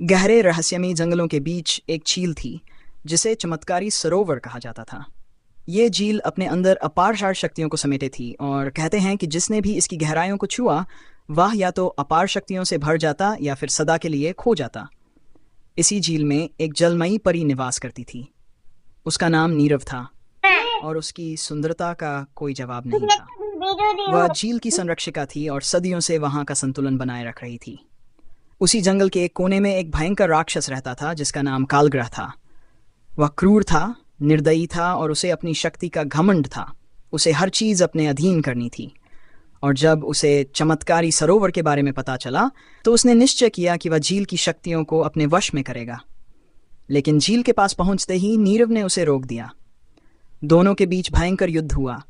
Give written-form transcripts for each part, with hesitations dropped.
गहरे रहस्यमयी जंगलों के बीच एक झील थी जिसे चमत्कारी सरोवर कहा जाता था। ये झील अपने अंदर अपार शक्तियों को समेटे थी और कहते हैं कि जिसने भी इसकी गहराइयों को छुआ वह या तो अपार शक्तियों से भर जाता या फिर सदा के लिए खो जाता। इसी झील में एक जलमयी परी निवास करती थी। उसका नाम नीरव था और उसकी सुंदरता का कोई जवाब नहीं था। वह झील की संरक्षिका थी और सदियों से वहां का संतुलन बनाए रख रही थी। उसी जंगल के एक कोने में एक भयंकर राक्षस रहता था जिसका नाम कालग्रह था। वह क्रूर था, निर्दयी था और उसे अपनी शक्ति का घमंड था। उसे हर चीज अपने अधीन करनी थी। और जब उसे चमत्कारी सरोवर के बारे में पता चला तो उसने निश्चय किया कि वह झील की शक्तियों को अपने वश में करेगा। लेकिन झील के पास पहुंचते ही नीरव ने उसे रोक दिया। दोनों के बीच भयंकर युद्ध हुआ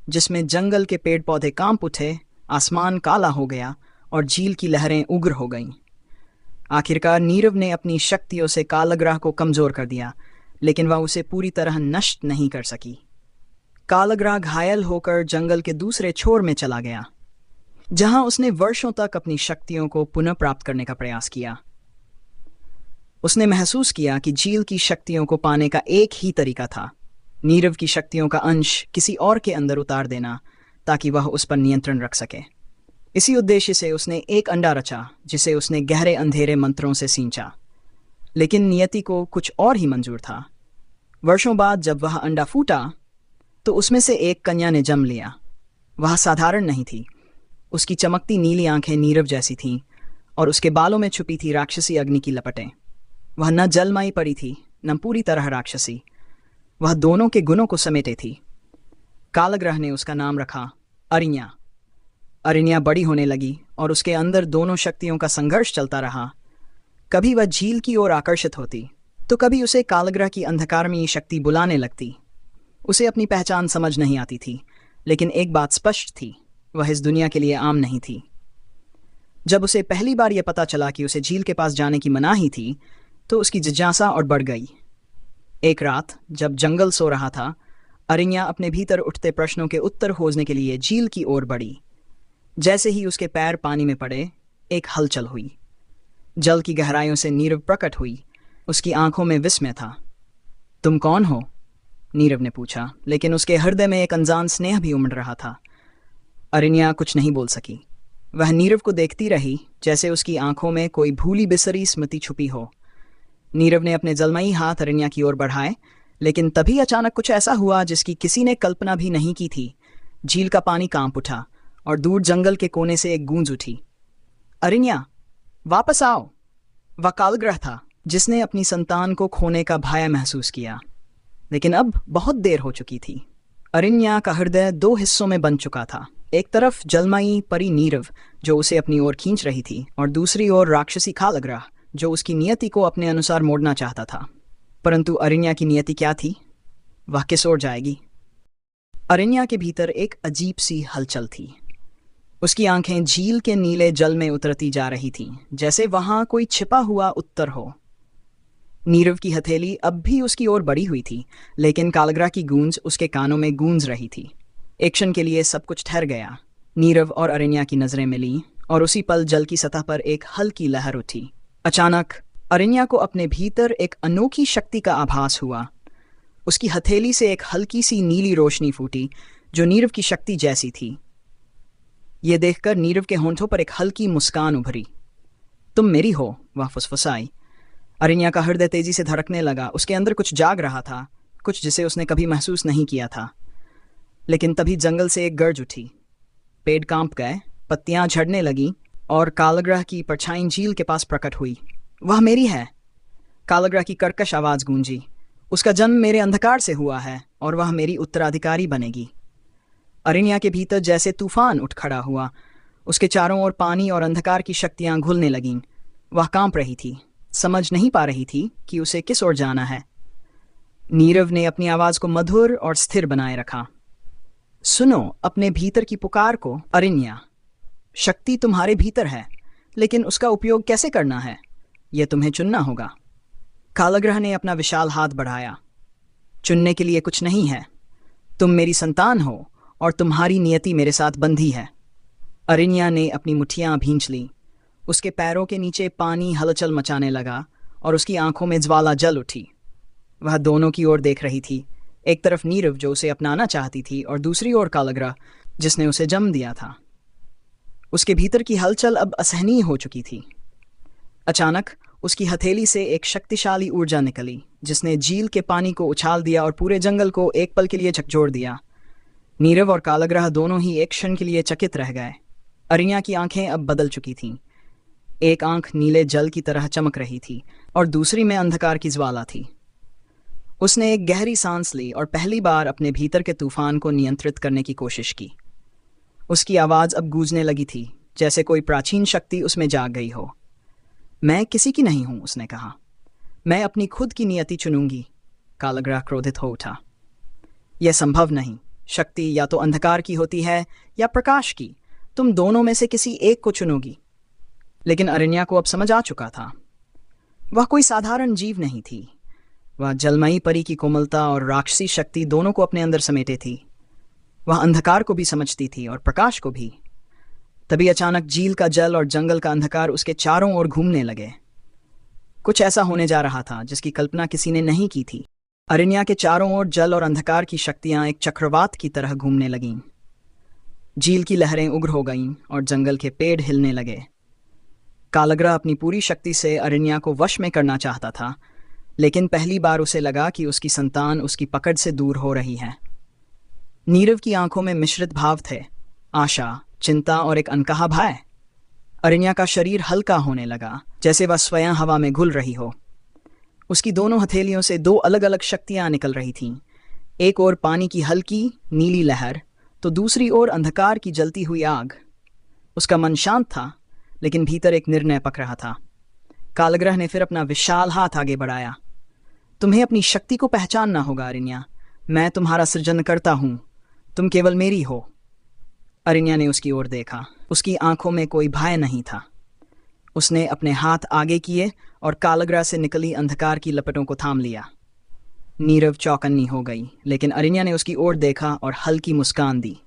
जिसमें जंगल के पेड़ पौधे कांप उठे, आसमान काला हो गया और झील की लहरें उग्र हो गईं। आखिरकार नीरव ने अपनी शक्तियों से कालग्रह को कमजोर कर दिया, लेकिन वह उसे पूरी तरह नष्ट नहीं कर सकी। कालग्रह घायल होकर जंगल के दूसरे छोर में चला गया, जहां उसने वर्षों तक अपनी शक्तियों को पुनः प्राप्त करने का प्रयास किया। उसने महसूस किया कि झील की शक्तियों को पाने का एक ही तरीका था, नीरव की शक्तियों का अंश किसी और के अंदर उतार देना, ताकि वह उस पर नियंत्रण रख सके। इसी उद्देश्य से उसने एक अंडा रचा जिसे उसने गहरे अंधेरे मंत्रों से सींचा। लेकिन नियति को कुछ और ही मंजूर था। वर्षों बाद जब वह अंडा फूटा तो उसमें से एक कन्या ने जन्म लिया। वह साधारण नहीं थी। उसकी चमकती नीली आंखें नीरव जैसी थीं और उसके बालों में छुपी थी राक्षसी अग्नि की लपटें। वह न जलमयी परी थी न पूरी तरह राक्षसी। वह दोनों के गुणों को समेटे थी। कालग्रह ने उसका नाम रखा अरिन्या। अरिन्या बड़ी होने लगी और उसके अंदर दोनों शक्तियों का संघर्ष चलता रहा। कभी वह झील की ओर आकर्षित होती तो कभी उसे कालग्रह की अंधकारमयी शक्ति बुलाने लगती। उसे अपनी पहचान समझ नहीं आती थी, लेकिन एक बात स्पष्ट थी, वह इस दुनिया के लिए आम नहीं थी। जब उसे पहली बार यह पता चला कि उसे झील के पास जाने की मनाही थी तो उसकी जिज्ञासा और बढ़ गई। एक रात जब जंगल सो रहा था, अरिन्या अपने भीतर उठते प्रश्नों के उत्तर खोजने के लिए झील की ओर बढ़ी। जैसे ही उसके पैर पानी में पड़े, एक हलचल हुई। जल की गहराइयों से नीरव प्रकट हुई। उसकी आंखों में विस्मय था। तुम कौन हो? नीरव ने पूछा, लेकिन उसके हृदय में एक अनजान स्नेह भी उमड़ रहा था। अरिन्या कुछ नहीं बोल सकी। वह नीरव को देखती रही जैसे उसकी आंखों में कोई भूली बिसरी स्मृति छुपी हो। नीरव ने अपने जलमयी हाथ अरिन्या की ओर बढ़ाए, लेकिन तभी अचानक कुछ ऐसा हुआ जिसकी किसी ने कल्पना भी नहीं की थी। झील का पानी कांप उठा और दूर जंगल के कोने से एक गूंज उठी, अरिन्या, वापस आओ। वह कालग्रह था जिसने अपनी संतान को खोने का भय महसूस किया, लेकिन अब बहुत देर हो चुकी थी। अरिन्या का हृदय दो हिस्सों में बन चुका था। एक तरफ जलमयी परी नीरव जो उसे अपनी ओर खींच रही थी, और दूसरी ओर राक्षसी कालग्रह जो उसकी नियति को अपने अनुसार मोड़ना चाहता था। परंतु अरिन्या की नियति क्या थी? वह किस ओर जाएगी? अरिन्या के भीतर एक अजीब सी हलचल थी। उसकी आंखें झील के नीले जल में उतरती जा रही थीं, जैसे वहां कोई छिपा हुआ उत्तर हो। नीरव की हथेली अब भी उसकी ओर बढ़ी हुई थी, लेकिन कालग्रह की गूंज उसके कानों में गूंज रही थी। एक क्षण के लिए सब कुछ ठहर गया। नीरव और अरिन्या की नजरें मिली और उसी पल जल की सतह पर एक हल्की लहर उठी। अचानक अरिन्या को अपने भीतर एक अनोखी शक्ति का आभास हुआ। उसकी हथेली से एक हल्की सी नीली रोशनी फूटी जो नीरव की शक्ति जैसी थी। यह देखकर नीरव के होंठों पर एक हल्की मुस्कान उभरी। तुम मेरी हो, वह फुसफुसाई। अरिन्या का हृदय तेजी से धड़कने लगा। उसके अंदर कुछ जाग रहा था, कुछ जिसे उसने कभी महसूस नहीं किया था। लेकिन तभी जंगल से एक गर्ज उठी। पेड़ कांप गए, पत्तियां झड़ने लगीं और कालग्रह की परछाई झील के पास प्रकट हुई। वह मेरी है, कालग्रह की कर्कश आवाज गूंजी। उसका जन्म मेरे अंधकार से हुआ है और वह मेरी उत्तराधिकारी बनेगी। अरिन्या के भीतर जैसे तूफान उठ खड़ा हुआ। उसके चारों ओर पानी और अंधकार की शक्तियां घुलने लगीं। वह कांप रही थी, समझ नहीं पा रही थी कि उसे किस ओर जाना है। नीरव ने अपनी आवाज को मधुर और स्थिर बनाए रखा। सुनो अपने भीतर की पुकार को, अरिन्या। शक्ति तुम्हारे भीतर है, लेकिन उसका उपयोग कैसे करना है, यह तुम्हें चुनना होगा। कालग्रह ने अपना विशाल हाथ बढ़ाया। चुनने के लिए कुछ नहीं है। तुम मेरी संतान हो और तुम्हारी नियति मेरे साथ बंधी है। अरिन्या ने अपनी मुट्ठियां भींच लीं। उसके पैरों के नीचे पानी हलचल मचाने लगा और उसकी आंखों में ज्वाला जल उठी। वह दोनों की ओर देख रही थी, एक तरफ नीरव जो उसे अपनाना चाहती थी और दूसरी ओर कालग्रह जिसने उसे जन्म दिया था। उसके भीतर की हलचल अब असहनीय हो चुकी थी। अचानक उसकी हथेली से एक शक्तिशाली ऊर्जा निकली जिसने झील के पानी को उछाल दिया और पूरे जंगल को एक पल के लिए झकझोर दिया। नीरव और कालग्रह दोनों ही एक क्षण के लिए चकित रह गए। अरिन्या की आंखें अब बदल चुकी थीं। एक आंख नीले जल की तरह चमक रही थी और दूसरी में अंधकार की ज्वाला थी। उसने एक गहरी सांस ली और पहली बार अपने भीतर के तूफान को नियंत्रित करने की कोशिश की। उसकी आवाज़ अब गूंजने लगी थी, जैसे कोई प्राचीन शक्ति उसमें जाग गई हो। मैं किसी की नहीं हूं, उसने कहा। मैं अपनी खुद की नियति चुनूंगी। कालग्रह क्रोधित हो उठा। यह संभव नहीं। शक्ति या तो अंधकार की होती है या प्रकाश की। तुम दोनों में से किसी एक को चुनोगी। लेकिन अरण्या को अब समझ आ चुका था। वह कोई साधारण जीव नहीं थी। वह जलमयी परी की कोमलता और राक्षसी शक्ति दोनों को अपने अंदर समेटे थी। वह अंधकार को भी समझती थी और प्रकाश को भी। तभी अचानक झील का जल और जंगल का अंधकार उसके चारों ओर घूमने लगे। कुछ ऐसा होने जा रहा था जिसकी कल्पना किसी ने नहीं की थी। अरण्या के चारों ओर जल और अंधकार की शक्तियां एक चक्रवात की तरह घूमने लगीं। झील की लहरें उग्र हो गईं और जंगल के पेड़ हिलने लगे। कालग्रह अपनी पूरी शक्ति से अरण्या को वश में करना चाहता था, लेकिन पहली बार उसे लगा कि उसकी संतान उसकी पकड़ से दूर हो रही है। नीरव की आंखों में मिश्रित भाव थे, आशा, चिंता और एक अनकहा भय। अरण्या का शरीर हल्का होने लगा, जैसे वह स्वयं हवा में घुल रही हो। उसकी दोनों हथेलियों से दो अलग अलग शक्तियां निकल रही थीं। एक ओर पानी की हल्की नीली लहर, तो दूसरी ओर अंधकार की जलती हुई आग। उसका मन शांत था, लेकिन भीतर एक निर्णय पक रहा था। कालग्रह ने फिर अपना विशाल हाथ आगे बढ़ाया। तुम्हें अपनी शक्ति को पहचानना होगा अरण्या। मैं तुम्हारा सृजनकर्ता हूं, तुम केवल मेरी हो। अरण्या ने उसकी ओर देखा। उसकी आंखों में कोई भय नहीं था। उसने अपने हाथ आगे किए और कालग्रह से निकली अंधकार की लपटों को थाम लिया। नीरव चौकन्नी हो गई, लेकिन अरण्या ने उसकी ओर देखा और हल्की मुस्कान दी।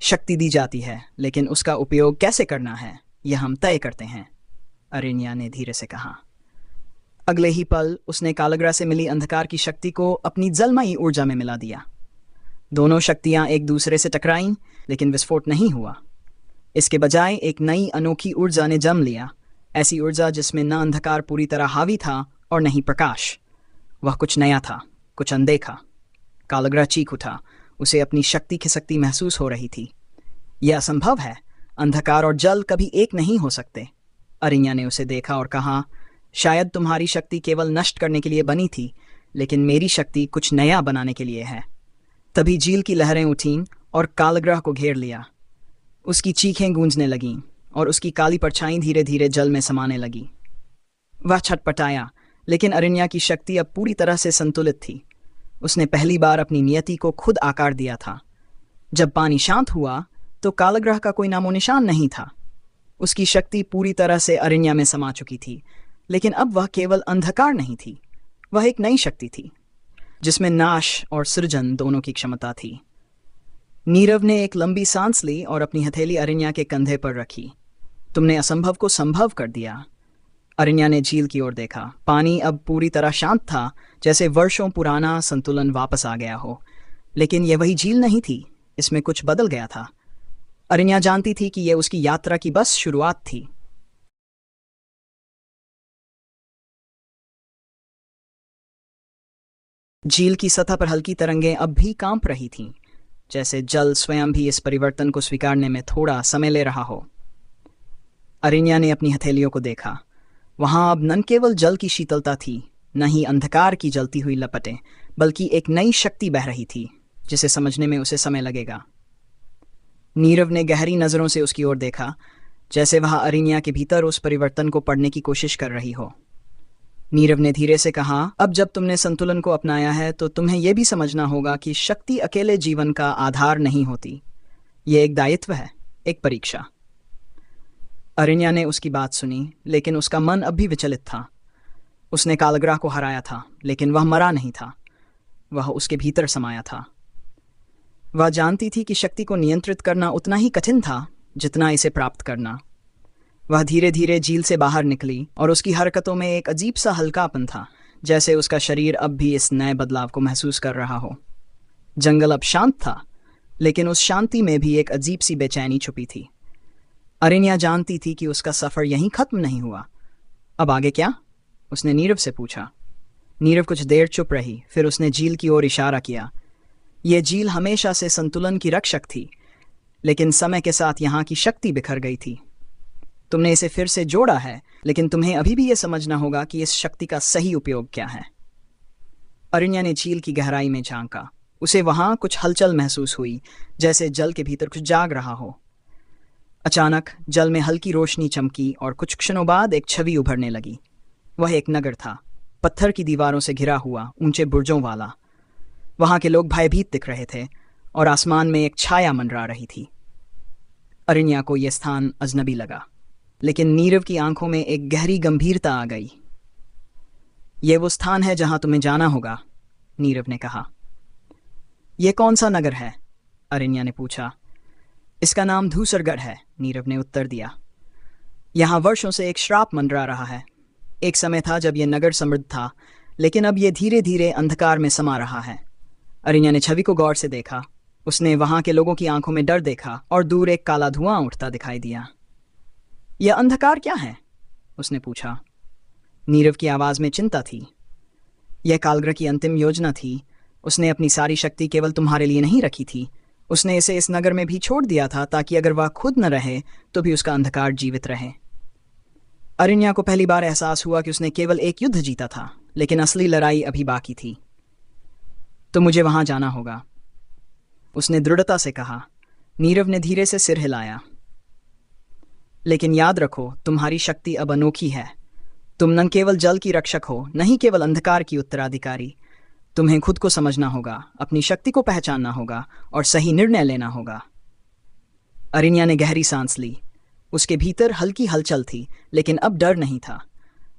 शक्ति दी जाती है, लेकिन उसका उपयोग कैसे करना है यह हम तय करते हैं, अरण्या ने धीरे से कहा। अगले ही पल उसने कालग्रह से मिली अंधकार की शक्ति को अपनी जलमयी ऊर्जा में मिला दिया। दोनों शक्तियां एक दूसरे से टकराईं, लेकिन विस्फोट नहीं हुआ। इसके बजाय एक नई अनोखी ऊर्जा ने जन्म लिया, ऐसी ऊर्जा जिसमें न अंधकार पूरी तरह हावी था और न ही प्रकाश। वह कुछ नया था, कुछ अनदेखा। कालग्रह चीख उठा। उसे अपनी शक्ति खिसकती महसूस हो रही थी। यह असंभव है, अंधकार और जल कभी एक नहीं हो सकते। अरण्या ने उसे देखा और कहा, शायद तुम्हारी शक्ति केवल नष्ट करने के लिए बनी थी, लेकिन मेरी शक्ति कुछ नया बनाने के लिए है। तभी झील की लहरें उठीं और कालग्रह को घेर लिया। उसकी चीखें गूंजने लगीं और उसकी काली परछाई धीरे धीरे जल में समाने लगी। वह छटपटाया, लेकिन अरण्या की शक्ति अब पूरी तरह से संतुलित थी। उसने पहली बार अपनी नियति को खुद आकार दिया था। जब पानी शांत हुआ तो कालग्रह का कोई नामो निशान नहीं था। उसकी शक्ति पूरी तरह से अरण्या में समा चुकी थी, लेकिन अब वह केवल अंधकार नहीं थी, वह एक नई शक्ति थी जिसमें नाश और सृजन दोनों की क्षमता थी। नीरव ने एक लंबी सांस ली और अपनी हथेली अरण्या के कंधे पर रखी। तुमने असंभव को संभव कर दिया। अरण्या ने झील की ओर देखा। पानी अब पूरी तरह शांत था, जैसे वर्षों पुराना संतुलन वापस आ गया हो। लेकिन यह वही झील नहीं थी, इसमें कुछ बदल गया था। अरण्या जानती थी कि यह उसकी यात्रा की बस शुरुआत थी। झील की सतह पर हल्की तरंगें अब भी कांप रही थीं, जैसे जल स्वयं भी इस परिवर्तन को स्वीकारने में थोड़ा समय ले रहा हो। अरण्या ने अपनी हथेलियों को देखा। वहां अब न केवल जल की शीतलता थी, न ही अंधकार की जलती हुई लपटें, बल्कि एक नई शक्ति बह रही थी जिसे समझने में उसे समय लगेगा। नीरव ने गहरी नजरों से उसकी ओर देखा, जैसे वह अरण्या के भीतर उस परिवर्तन को पढ़ने की कोशिश कर रही हो। नीरव ने धीरे से कहा, अब जब तुमने संतुलन को अपनाया है तो तुम्हें यह भी समझना होगा कि शक्ति अकेले जीवन का आधार नहीं होती। यह एक दायित्व है, एक परीक्षा। अरण्या ने उसकी बात सुनी, लेकिन उसका मन अब भी विचलित था। उसने कालग्रह को हराया था, लेकिन वह मरा नहीं था, वह उसके भीतर समाया था। वह जानती थी कि शक्ति को नियंत्रित करना उतना ही कठिन था जितना इसे प्राप्त करना। वह धीरे धीरे झील से बाहर निकली और उसकी हरकतों में एक अजीब सा हल्कापन था, जैसे उसका शरीर अब भी इस नए बदलाव को महसूस कर रहा हो। जंगल अब शांत था, लेकिन उस शांति में भी एक अजीब सी बेचैनी छुपी थी। अरण्या जानती थी कि उसका सफर यहीं खत्म नहीं हुआ। अब आगे क्या? उसने नीरव से पूछा। नीरव कुछ देर चुप रही, फिर उसने झील की ओर इशारा किया। यह झील हमेशा से संतुलन की रक्षक थी, लेकिन समय के साथ यहाँ की शक्ति बिखर गई थी। तुमने इसे फिर से जोड़ा है, लेकिन तुम्हें अभी भी यह समझना होगा कि इस शक्ति का सही उपयोग क्या है। अरण्या ने झील की गहराई में झांका। उसे वहां कुछ हलचल महसूस हुई, जैसे जल के भीतर कुछ जाग रहा हो। अचानक जल में हल्की रोशनी चमकी और कुछ क्षणों बाद एक छवि उभरने लगी। वह एक नगर था, पत्थर की दीवारों से घिरा हुआ, ऊंचे बुर्जों वाला। वहां के लोग भयभीत दिख रहे थे और आसमान में एक छाया मंडरा रही थी। अरण्या को यह स्थान अजनबी लगा, लेकिन नीरव की आंखों में एक गहरी गंभीरता आ गई। यह वो स्थान है जहां तुम्हें जाना होगा, नीरव ने कहा। यह कौन सा नगर है? अरण्या ने पूछा। इसका नाम धूसरगढ़ है, नीरव ने उत्तर दिया। यहां वर्षों से एक श्राप मंडरा रहा है। एक समय था जब यह नगर समृद्ध था, लेकिन अब यह धीरे धीरे अंधकार में समा रहा है। अरण्या ने छवि को गौर से देखा। उसने वहां के लोगों की आंखों में डर देखा और दूर एक काला धुआं उठता दिखाई दिया। यह अंधकार क्या है? उसने पूछा। नीरव की आवाज में चिंता थी। यह कालग्रह की अंतिम योजना थी। उसने अपनी सारी शक्ति केवल तुम्हारे लिए नहीं रखी थी। उसने इसे इस नगर में भी छोड़ दिया था, ताकि अगर वह खुद न रहे तो भी उसका अंधकार जीवित रहे। अरण्या को पहली बार एहसास हुआ कि उसने केवल एक युद्ध जीता था, लेकिन असली लड़ाई अभी बाकी थी। तो मुझे वहां जाना होगा, उसने दृढ़ता से कहा। नीरव ने धीरे से सिर हिलाया। लेकिन याद रखो, तुम्हारी शक्ति अब अनोखी है। तुम न केवल जल की रक्षक हो, नहीं केवल अंधकार की उत्तराधिकारी। तुम्हें खुद को समझना होगा, अपनी शक्ति को पहचानना होगा और सही निर्णय लेना होगा। अरण्या ने गहरी सांस ली। उसके भीतर हल्की हलचल थी, लेकिन अब डर नहीं था।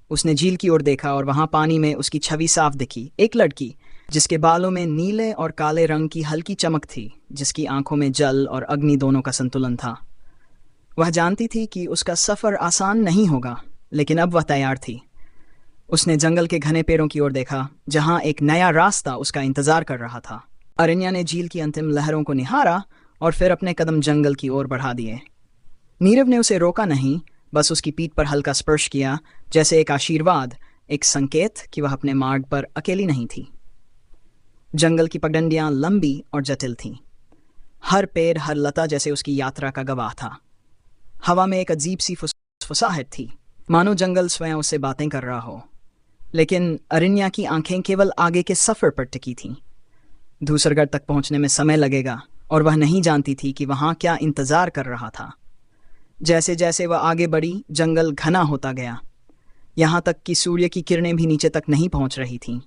उसने झील की ओर देखा और वहां पानी में उसकी छवि साफ दिखी। एक लड़की जिसके बालों में नीले और काले रंग की हल्की चमक थी, जिसकी आंखों में जल और अग्नि दोनों का संतुलन था। वह जानती थी कि उसका सफर आसान नहीं होगा, लेकिन अब वह तैयार थी। उसने जंगल के घने पेड़ों की ओर देखा, जहां एक नया रास्ता उसका इंतजार कर रहा था। अरण्या ने झील की अंतिम लहरों को निहारा और फिर अपने कदम जंगल की ओर बढ़ा दिए। नीरव ने उसे रोका नहीं, बस उसकी पीठ पर हल्का स्पर्श किया, जैसे एक आशीर्वाद, एक संकेत कि वह अपने मार्ग पर अकेली नहीं थी। जंगल की पगडंडियां लंबी और जटिल थीं। हर पेड़, हर लता जैसे उसकी यात्रा का गवाह था। हवा में एक अजीब सी फुसफुसाहट थी, मानो जंगल स्वयं उससे बातें कर रहा हो। लेकिन अरण्या की आंखें केवल आगे के सफर पर टिकी थीं। धूसरगढ़ तक पहुंचने में समय लगेगा, और वह नहीं जानती थी कि वहां क्या इंतजार कर रहा था। जैसे जैसे वह आगे बढ़ी, जंगल घना होता गया, यहाँ तक कि सूर्य की किरणें भी नीचे तक नहीं पहुंच रही थीं।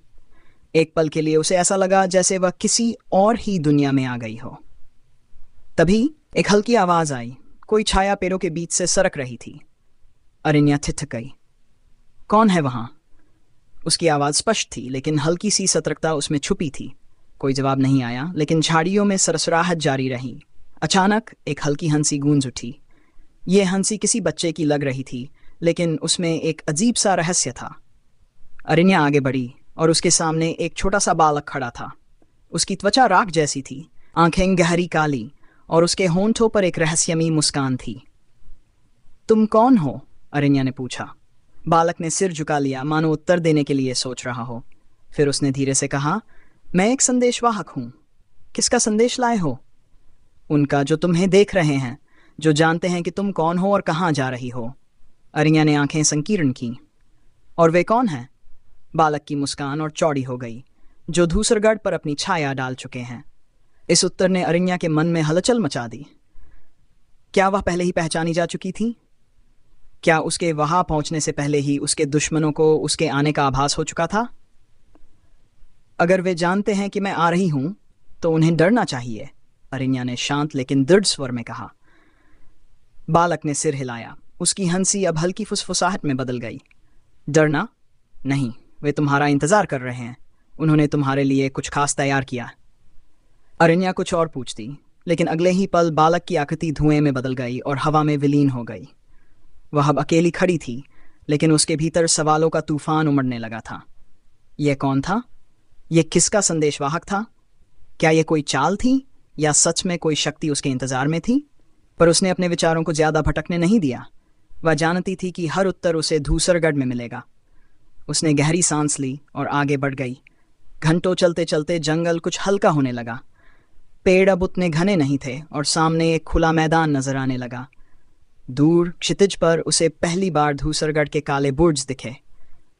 एक पल के लिए उसे ऐसा लगा जैसे वह किसी और ही दुनिया में आ गई हो। तभी एक हल्की आवाज आई। कोई छाया पेड़ों के बीच से सरक रही थी। अरण्या ठिठक गई। कौन है वहां? उसकी आवाज स्पष्ट थी, लेकिन हल्की सी सतर्कता उसमें छुपी थी। कोई जवाब नहीं आया, लेकिन झाड़ियों में सरसराहट जारी रही। अचानक एक हल्की हंसी गूंज उठी। यह हंसी किसी बच्चे की लग रही थी, लेकिन उसमें एक अजीब सा रहस्य था। अरण्या आगे बढ़ी और उसके सामने एक छोटा सा बालक खड़ा था। उसकी त्वचा राख जैसी थी, आंखें गहरी काली, और उसके होंठों पर एक रहस्यमयी मुस्कान थी। तुम कौन हो? अरण्या ने पूछा। बालक ने सिर झुका लिया, मानो उत्तर देने के लिए सोच रहा हो। फिर उसने धीरे से कहा, मैं एक संदेशवाहक हूं। किसका संदेश लाए हो? उनका, जो तुम्हें देख रहे हैं, जो जानते हैं कि तुम कौन हो और कहाँ जा रही हो। अरण्या ने आंखें संकीर्ण की। और वे कौन हैं? बालक की मुस्कान और चौड़ी हो गई। जो धूसरगढ़ पर अपनी छाया डाल चुके हैं। इस उत्तर ने अरण्या के मन में हलचल मचा दी। क्या वह पहले ही पहचानी जा चुकी थी? क्या उसके वहां पहुंचने से पहले ही उसके दुश्मनों को उसके आने का आभास हो चुका था? अगर वे जानते हैं कि मैं आ रही हूं, तो उन्हें डरना चाहिए, अरण्या ने शांत लेकिन दृढ़ स्वर में कहा। बालक ने सिर हिलाया। उसकी हंसी अब हल्की फुसफुसाहट में बदल गई। डरना? नहीं, वे तुम्हारा इंतजार कर रहे हैं। उन्होंने तुम्हारे लिए कुछ खास तैयार किया। अरण्या कुछ और पूछती, लेकिन अगले ही पल बालक की आकृति धुएं में बदल गई और हवा में विलीन हो गई। वह अब अकेली खड़ी थी, लेकिन उसके भीतर सवालों का तूफान उमड़ने लगा था। यह कौन था? यह किसका संदेशवाहक था? क्या यह कोई चाल थी या सच में कोई शक्ति उसके इंतजार में थी? पर उसने अपने विचारों को ज्यादा भटकने नहीं दिया। वह जानती थी कि हर उत्तर उसे धूसरगढ़ में मिलेगा। उसने गहरी सांस ली और आगे बढ़ गई। घंटों चलते चलते जंगल कुछ हल्का होने लगा। पेड़ अब उतने घने नहीं थे और सामने एक खुला मैदान नजर आने लगा। दूर क्षितिज पर उसे पहली बार धूसरगढ़ के काले बुर्ज दिखे।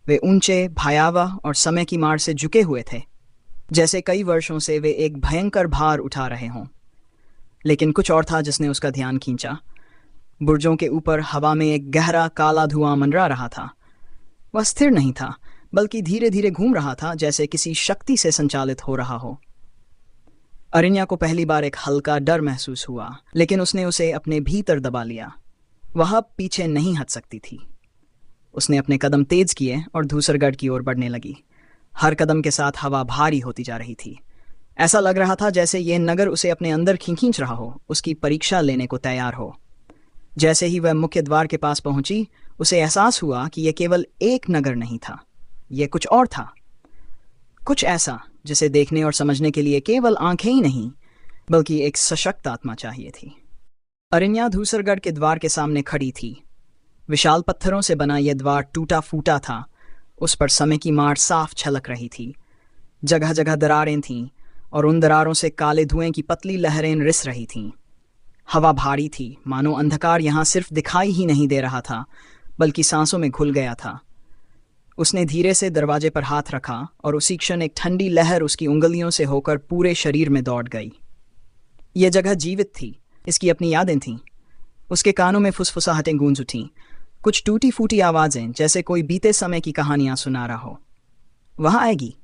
वे ऊंचे, भयावह और समय की मार से झुके हुए थे, जैसे कई वर्षों से वे एक भयंकर भार उठा रहे हों। लेकिन कुछ और था जिसने उसका ध्यान खींचा। बुर्जों के ऊपर हवा में एक गहरा काला धुआं मंडरा रहा था। वह स्थिर नहीं था, बल्कि धीरे धीरे घूम रहा था, जैसे किसी शक्ति से संचालित हो रहा हो। अरिन्या को पहली बार एक हल्का डर महसूस हुआ, लेकिन उसने उसे अपने भीतर दबा लिया। वह पीछे नहीं हट सकती थी। उसने अपने कदम तेज किए और धूसरगढ़ की ओर बढ़ने लगी। हर कदम के साथ हवा भारी होती जा रही थी। ऐसा लग रहा था जैसे यह नगर उसे अपने अंदर खींच रहा हो, उसकी परीक्षा लेने को तैयार हो। जैसे ही वह मुख्य द्वार के पास पहुंची, उसे एहसास हुआ कि यह केवल एक नगर नहीं था, यह कुछ और था। कुछ ऐसा जिसे देखने और समझने के लिए केवल आंखें ही नहीं, बल्कि एक सशक्त आत्मा चाहिए थी। अरिन्या धूसरगढ़ के द्वार के सामने खड़ी थी। विशाल पत्थरों से बना यह द्वार टूटा फूटा था। उस पर समय की मार साफ छलक रही थी। जगह जगह दरारें थीं और उन दरारों से काले धुएं की पतली लहरें रिस रही थीं। हवा भारी थी, मानो अंधकार यहाँ सिर्फ दिखाई ही नहीं दे रहा था, बल्कि सांसों में घुल गया था। उसने धीरे से दरवाजे पर हाथ रखा और उसी क्षण एक ठंडी लहर उसकी उंगलियों से होकर पूरे शरीर में दौड़ गई। यह जगह जीवित थी, इसकी अपनी यादें थीं। उसके कानों में फुसफुसाहटें गूंज उठीं, कुछ टूटी फूटी आवाजें, जैसे कोई बीते समय की कहानियां सुना रहा हो। वह आएगी,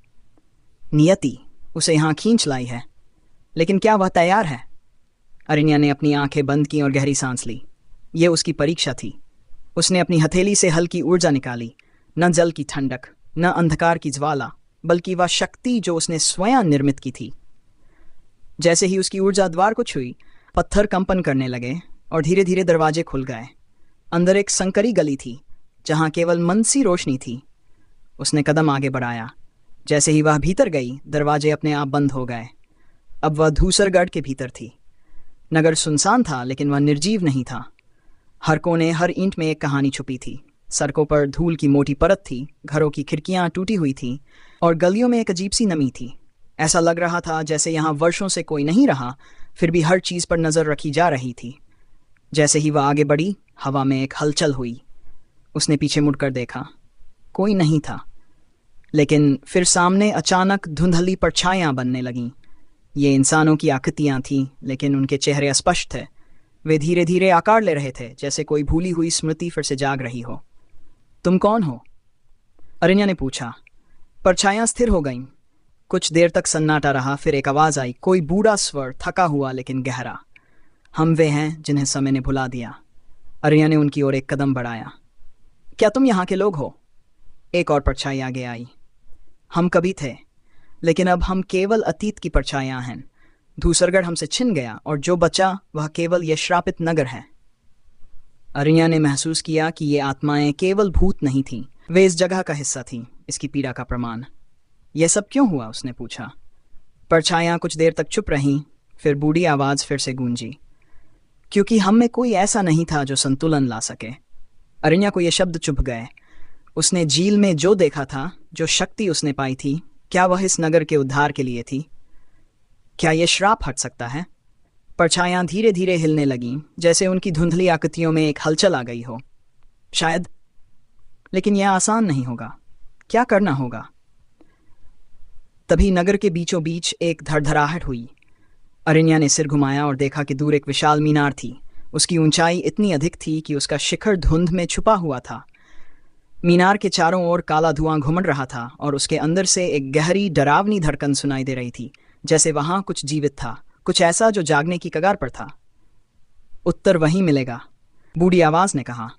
नियति उसे यहाँ खींच लाई है, लेकिन क्या वह तैयार है? अरिन्या ने अपनी आंखें बंद की और गहरी सांस ली। यह उसकी परीक्षा थी। उसने अपनी हथेली से हल्की ऊर्जा निकाली। न जल की ठंडक, न अंधकार की ज्वाला, बल्कि वह शक्ति जो उसने स्वयं निर्मित की थी। जैसे ही उसकी ऊर्जा द्वार को छुई, पत्थर कंपन करने लगे और धीरे धीरे दरवाजे खुल गए। अंदर एक संकरी गली थी, जहां केवल मनसी रोशनी थी। उसने कदम आगे बढ़ाया। जैसे ही वह भीतर गई, दरवाजे अपने आप बंद हो गए। अब वह धूसरगढ़ के भीतर थी। नगर सुनसान था, लेकिन वह निर्जीव नहीं था। हर कोने, हर ईंट में एक कहानी छुपी थी। सड़कों पर धूल की मोटी परत थी, घरों की खिड़कियां टूटी हुई थीं और गलियों में एक अजीब सी नमी थी। ऐसा लग रहा था जैसे यहाँ वर्षों से कोई नहीं रहा, फिर भी हर चीज़ पर नज़र रखी जा रही थी। जैसे ही वह आगे बढ़ी, हवा में एक हलचल हुई। उसने पीछे मुड़कर देखा, कोई नहीं था। लेकिन फिर सामने अचानक धुंधली परछाइयाँ बनने लगीं। ये इंसानों की आकृतियाँ थीं, लेकिन उनके चेहरे अस्पष्ट थे। वे धीरे धीरे आकार ले रहे थे, जैसे कोई भूली हुई स्मृति फिर से जाग रही हो। तुम कौन हो? अरिन्या ने पूछा। परछाइयाँ स्थिर हो गईं। कुछ देर तक सन्नाटा रहा, फिर एक आवाज़ आई, कोई बूढ़ा स्वर, थका हुआ लेकिन गहरा। हम वे हैं जिन्हें समय ने भुला दिया। अरिन्या ने उनकी ओर एक कदम बढ़ाया। क्या तुम यहाँ के लोग हो? एक और परछाई आगे आई। हम कभी थे, लेकिन अब हम केवल अतीत की परछाइयाँ हैं। धूसरगढ़ हमसे छिन गया और जो बचा वह केवल यह श्रापित नगर है। अरिन्या ने महसूस किया कि ये आत्माएं केवल भूत नहीं थीं, वे इस जगह का हिस्सा थीं, इसकी पीड़ा का प्रमाण। यह सब क्यों हुआ? उसने पूछा। परछाइयाँ कुछ देर तक चुप रहीं, फिर बूढ़ी आवाज़ फिर से गूंजी। क्योंकि हम में कोई ऐसा नहीं था जो संतुलन ला सके। अरिन्या को ये शब्द चुभ गए। उसने झील में जो देखा था, जो शक्ति उसने पाई थी, क्या वह इस नगर के उद्धार के लिए थी? क्या यह श्राप हट सकता है? परछाइयाँ धीरे धीरे हिलने लगीं, जैसे उनकी धुंधली आकृतियों में एक हलचल आ गई हो। शायद, लेकिन यह आसान नहीं होगा। क्या करना होगा? तभी नगर के बीचों बीच एक धड़धड़ाहट हुई। अरिन्या ने सिर घुमाया और देखा कि दूर एक विशाल मीनार थी। उसकी ऊंचाई इतनी अधिक थी कि उसका शिखर धुंध में छुपा हुआ था। मीनार के चारों ओर काला धुआं घुमड़ रहा था और उसके अंदर से एक गहरी डरावनी धड़कन सुनाई दे रही थी, जैसे वहां कुछ जीवित था, कुछ ऐसा जो जागने की कगार पर था। उत्तर वहीं मिलेगा, बूढ़ी आवाज ने कहा।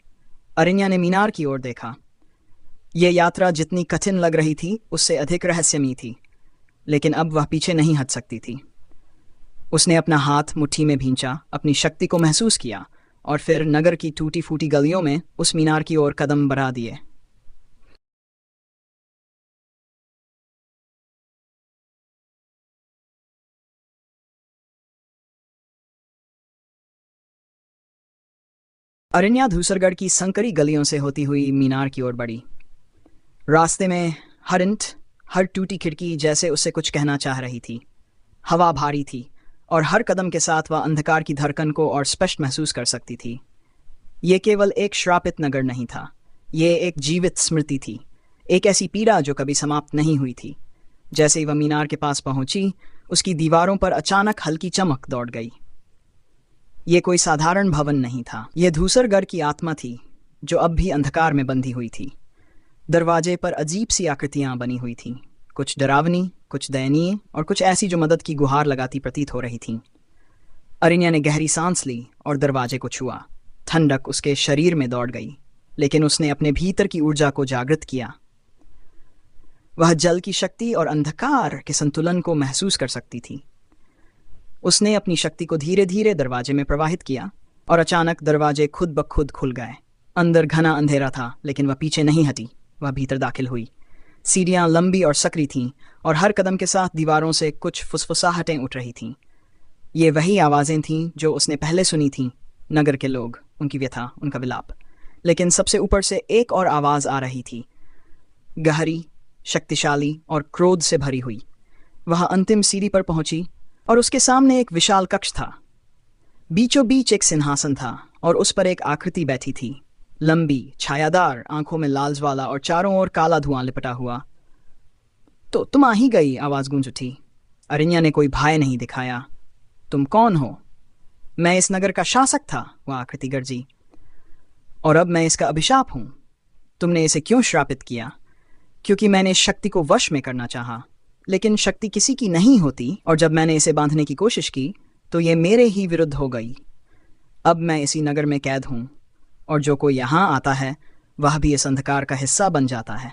अरिन्या ने मीनार की ओर देखा। यह यात्रा जितनी कठिन लग रही थी, उससे अधिक रहस्यमयी थी, लेकिन अब वह पीछे नहीं हट सकती थी। उसने अपना हाथ मुट्ठी में भींचा, अपनी शक्ति को महसूस किया और फिर नगर की टूटी फूटी गलियों में उस मीनार की ओर कदम बढ़ा दिए। अरण्या धूसरगढ़ की संकरी गलियों से होती हुई मीनार की ओर बढ़ी। रास्ते में हर इंट, हर टूटी खिड़की जैसे उससे कुछ कहना चाह रही थी। हवा भारी थी और हर कदम के साथ वह अंधकार की धड़कन को और स्पष्ट महसूस कर सकती थी। ये केवल एक श्रापित नगर नहीं था, ये एक जीवित स्मृति थी, एक ऐसी पीड़ा जो कभी समाप्त नहीं हुई थी। जैसे ही वह मीनार के पास पहुंची, उसकी दीवारों पर अचानक हल्की चमक दौड़ गई। ये कोई साधारण भवन नहीं था, यह धूसरगढ़ की आत्मा थी जो अब भी अंधकार में बंधी हुई थी। दरवाजे पर अजीब सी आकृतियां बनी हुई थीं, कुछ डरावनी, कुछ दयनीय और कुछ ऐसी जो मदद की गुहार लगाती प्रतीत हो रही थीं। अरिन्या ने गहरी सांस ली और दरवाजे को छुआ। ठंडक उसके शरीर में दौड़ गई, लेकिन उसने अपने भीतर की ऊर्जा को जागृत किया। वह जल की शक्ति और अंधकार के संतुलन को महसूस कर सकती थी। उसने अपनी शक्ति को धीरे धीरे दरवाजे में प्रवाहित किया और अचानक दरवाजे खुद ब खुद खुल गए। अंदर घना अंधेरा था, लेकिन वह पीछे नहीं हटी, वह भीतर दाखिल हुई। सीढ़ियां लंबी और सकरी थीं और हर कदम के साथ दीवारों से कुछ फुसफुसाहटें उठ रही थीं। ये वही आवाज़ें थीं जो उसने पहले सुनी थीं, नगर के लोग, उनकी व्यथा, उनका विलाप। लेकिन सबसे ऊपर से एक और आवाज़ आ रही थी, गहरी, शक्तिशाली और क्रोध से भरी हुई। वह अंतिम सीढ़ी पर पहुंची और उसके सामने एक विशाल कक्ष था। बीचों बीच एक सिंहासन था और उस पर एक आकृति बैठी थी, लंबी, छायादार, आंखों में लाल ज्वाला और चारों ओर काला धुआं लिपटा हुआ। तो तुम आ ही गई, आवाज गूंज उठी। अरिन्या ने कोई भय नहीं दिखाया। तुम कौन हो? मैं इस नगर का शासक था, वह आकृति गर्जी, और अब मैं इसका अभिशाप हूं। तुमने इसे क्यों श्रापित किया? क्योंकि मैंने शक्ति को वश में करना चाहा, लेकिन शक्ति किसी की नहीं होती, और जब मैंने इसे बांधने की कोशिश की तो ये मेरे ही विरुद्ध हो गई। अब मैं इसी नगर में कैद हूं, और जो कोई यहां आता है वह भी इस अंधकार का हिस्सा बन जाता है।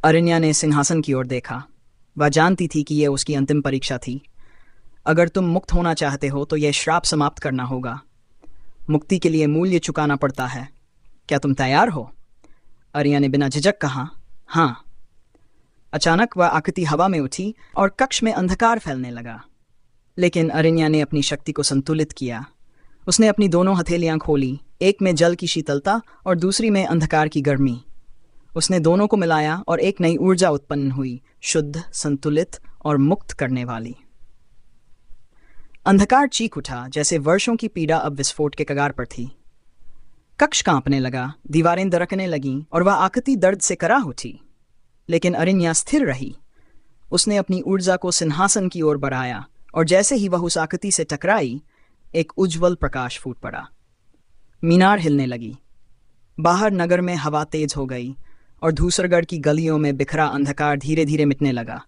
अरिन्या ने सिंहासन की ओर देखा। वह जानती थी कि यह उसकी अंतिम परीक्षा थी। अगर तुम मुक्त होना चाहते हो तो यह श्राप समाप्त करना होगा। मुक्ति के लिए मूल्य चुकाना पड़ता है। क्या तुम तैयार हो? अरिन्या ने बिना झिझक कहा, हाँ। अचानक वह आकृति हवा में उठी और कक्ष में अंधकार फैलने लगा। लेकिन अरिन्या ने अपनी शक्ति को संतुलित किया। उसने अपनी दोनों हथेलियां खोली, एक में जल की शीतलता और दूसरी में अंधकार की गर्मी। उसने दोनों को मिलाया और एक नई ऊर्जा उत्पन्न हुई, शुद्ध, संतुलित और मुक्त करने वाली। अंधकार चीख उठा, जैसे वर्षों की पीड़ा अब विस्फोट के कगार पर थी। कक्ष कांपने लगा, दीवारें दरकने लगीं और वह आकृति दर्द से कराह उठी। लेकिन अरिन्या स्थिर रही। उसने अपनी ऊर्जा को सिंहासन की ओर बढ़ाया और जैसे ही वह उस आकृति से टकराई, एक उज्ज्वल प्रकाश फूट पड़ा। मीनार हिलने लगी। बाहर नगर में हवा तेज हो गई और धूसरगढ़ की गलियों में बिखरा अंधकार धीरे धीरे मिटने लगा।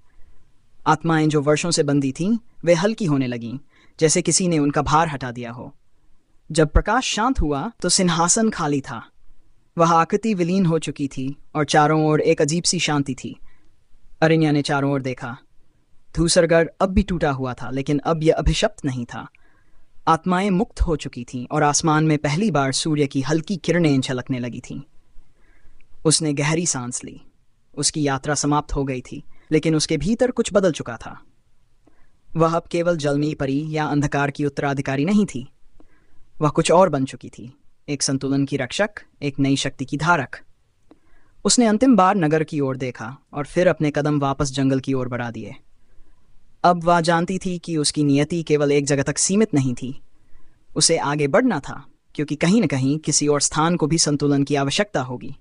आत्माएं जो वर्षों से बंधी थीं, वे हल्की होने लगीं, जैसे किसी ने उनका भार हटा दिया हो। जब प्रकाश शांत हुआ तो सिंहासन खाली था। वह आकृति विलीन हो चुकी थी और चारों ओर एक अजीब सी शांति थी। अरिन्या ने चारों ओर देखा। धूसरगढ़ अब भी टूटा हुआ था, लेकिन अब यह अभिशप्त नहीं था। आत्माएं मुक्त हो चुकी थीं और आसमान में पहली बार सूर्य की हल्की किरणें झलकने लगी थीं। उसने गहरी सांस ली। उसकी यात्रा समाप्त हो गई थी, लेकिन उसके भीतर कुछ बदल चुका था। वह अब केवल जलमी परी या अंधकार की उत्तराधिकारी नहीं थी। वह कुछ और बन चुकी थी, एक संतुलन की रक्षक, एक नई शक्ति की धारक। उसने अंतिम बार नगर की ओर देखा और फिर अपने कदम वापस जंगल की ओर बढ़ा दिए। अब वह जानती थी कि उसकी नियति केवल एक जगह तक सीमित नहीं थी। उसे आगे बढ़ना था, क्योंकि कहीं न कहीं किसी और स्थान को भी संतुलन की आवश्यकता होगी।